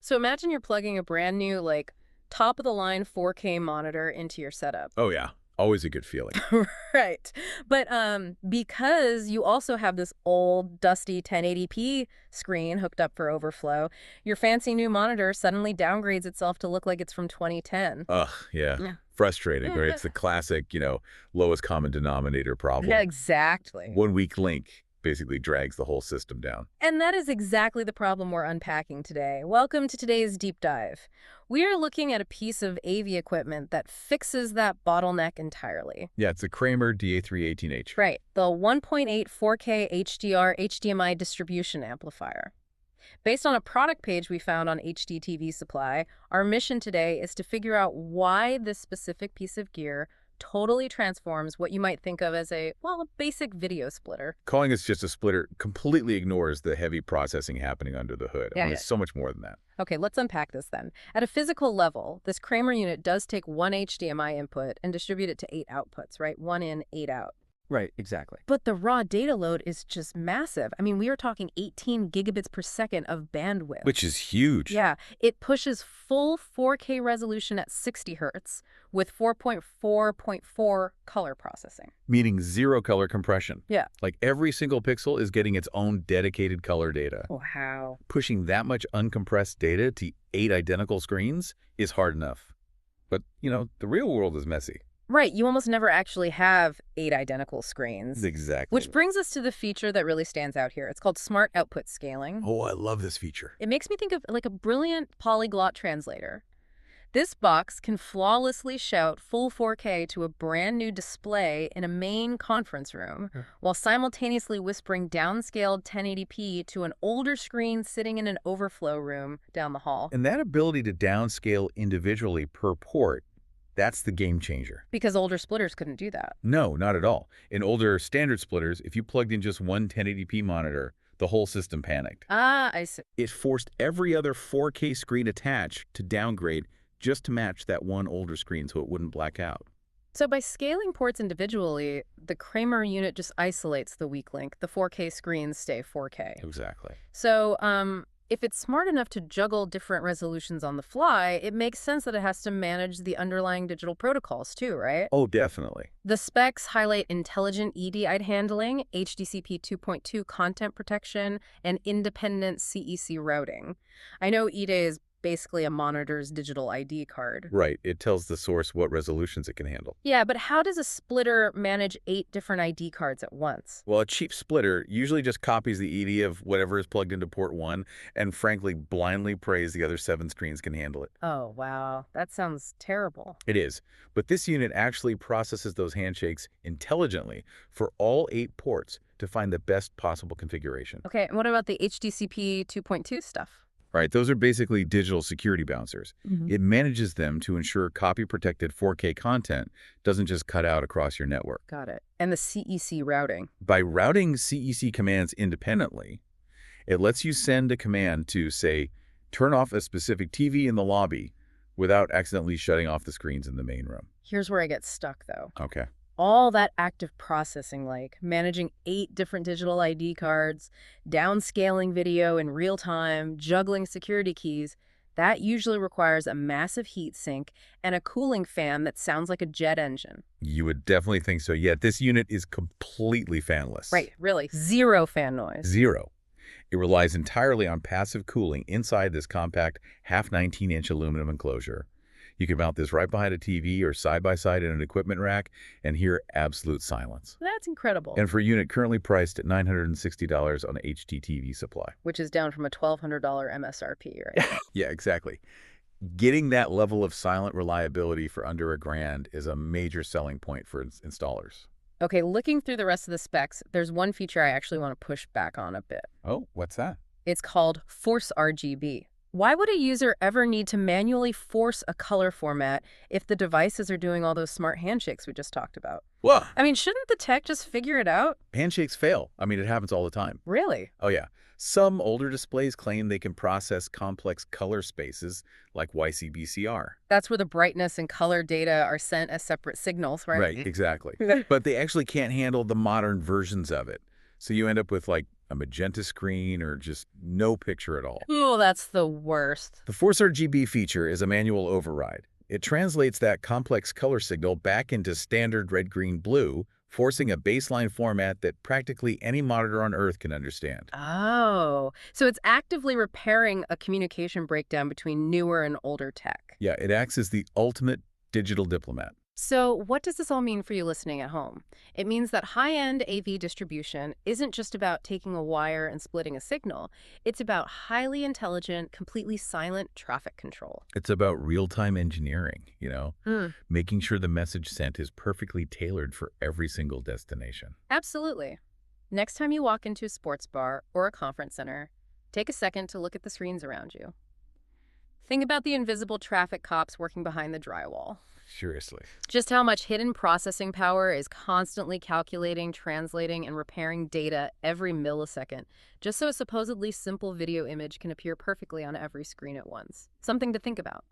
So imagine you're plugging a brand new, like, top-of-the-line 4K monitor into your setup. Oh, yeah. Always a good feeling. Right. But because you also have this old, dusty 1080p screen hooked up for overflow, your fancy new monitor suddenly downgrades itself to look like it's from 2010. Ugh, yeah. Yeah. Frustrating, right? It's the classic, lowest common denominator problem. Yeah, exactly. One weak link basically drags the whole system down. And that is exactly the problem we're unpacking today. Welcome to today's deep dive. We are looking at a piece of AV equipment that fixes that bottleneck entirely. Yeah, it's a Kramer DA3-18-H. Right, the 1.8 4K HDR HDMI Distribution Amplifier. Based on a product page we found on HDTVSupply, our mission today is to figure out why this specific piece of gear totally transforms what you might think of as a basic video splitter. Calling this just a splitter completely ignores the heavy processing happening under the hood. Yeah, It's so much more than that. Okay, let's unpack this then. At a physical level, this Kramer unit does take one HDMI input and distribute it to 8 outputs, right? 1 in, 8 out. Right, exactly. But the raw data load is just massive. I mean, we are talking 18 gigabits per second of bandwidth. Which is huge. Yeah, it pushes full 4K resolution at 60 hertz with 4.4.4 color processing. Meaning zero color compression. Yeah. Like every single pixel is getting its own dedicated color data. Wow. Pushing that much uncompressed data to 8 identical screens is hard enough. But, the real world is messy. Right, you almost never actually have 8 identical screens. Exactly. Which brings us to the feature that really stands out here. It's called Smart Output Scaling. Oh, I love this feature. It makes me think of like a brilliant polyglot translator. This box can flawlessly shout full 4K to a brand new display in a main conference room, while simultaneously whispering downscaled 1080p to an older screen sitting in an overflow room down the hall. And that ability to downscale individually per port, that's the game changer. Because older splitters couldn't do that. No, not at all. In older standard splitters, if you plugged in just one 1080p monitor, the whole system panicked. Ah, I see. It forced every other 4K screen attached to downgrade just to match that one older screen so it wouldn't black out. So by scaling ports individually, the Kramer unit just isolates the weak link. The 4K screens stay 4K. Exactly. So, if it's smart enough to juggle different resolutions on the fly, it makes sense that it has to manage the underlying digital protocols too, right? Oh, definitely. The specs highlight intelligent EDID handling, HDCP 2.2 content protection, and independent CEC routing. I know EDID is basically a monitor's digital ID card. Right. It tells the source what resolutions it can handle. Yeah, but how does a splitter manage 8 different ID cards at once? Well, a cheap splitter usually just copies the ED of whatever is plugged into port 1 and frankly blindly prays the other 7 screens can handle it. Oh, wow. That sounds terrible. It is. But this unit actually processes those handshakes intelligently for all 8 ports to find the best possible configuration. Okay, and what about the HDCP 2.2 stuff? Right, those are basically digital security bouncers. It manages them to ensure copy-protected 4K content doesn't just cut out across your network. Got it. And the CEC routing. By routing CEC commands independently, it lets you send a command to, say, turn off a specific TV in the lobby without accidentally shutting off the screens in the main room. Here's where I get stuck, though. Okay. All that active processing, like managing 8 different digital ID cards, downscaling video in real time, juggling security keys, that usually requires a massive heat sink and a cooling fan that sounds like a jet engine. You would definitely think so. Yet this unit is completely fanless. Right, really. Zero fan noise. Zero. It relies entirely on passive cooling inside this compact half 19-inch aluminum enclosure. You can mount this right behind a TV or side-by-side in an equipment rack and hear absolute silence. That's incredible. And for a unit currently priced at $960 on HDTVSupply. Which is down from a $1,200 MSRP, right? Yeah, exactly. Getting that level of silent reliability for under $1,000 is a major selling point for installers. Okay, looking through the rest of the specs, there's one feature I actually want to push back on a bit. Oh, what's that? It's called Force RGB. Why would a user ever need to manually force a color format if the devices are doing all those smart handshakes we just talked about? Whoa! I mean, shouldn't the tech just figure it out? Handshakes fail. I mean, it happens all the time. Really? Oh, yeah. Some older displays claim they can process complex color spaces like YCBCR. That's where the brightness and color data are sent as separate signals, right? Right, exactly. But they actually can't handle the modern versions of it. So you end up with like a magenta screen, or just no picture at all. Oh, that's the worst. The Force RGB feature is a manual override. It translates that complex color signal back into standard red, green, blue, forcing a baseline format that practically any monitor on Earth can understand. Oh, so it's actively repairing a communication breakdown between newer and older tech. Yeah, it acts as the ultimate digital diplomat. So what does this all mean for you listening at home? It means that high-end AV distribution isn't just about taking a wire and splitting a signal. It's about highly intelligent, completely silent traffic control. It's about real-time engineering, Hmm. making sure the message sent is perfectly tailored for every single destination. Absolutely. Next time you walk into a sports bar or a conference center, take a second to look at the screens around you. Think about the invisible traffic cops working behind the drywall. Seriously. Just how much hidden processing power is constantly calculating, translating, and repairing data every millisecond, just so a supposedly simple video image can appear perfectly on every screen at once. Something to think about.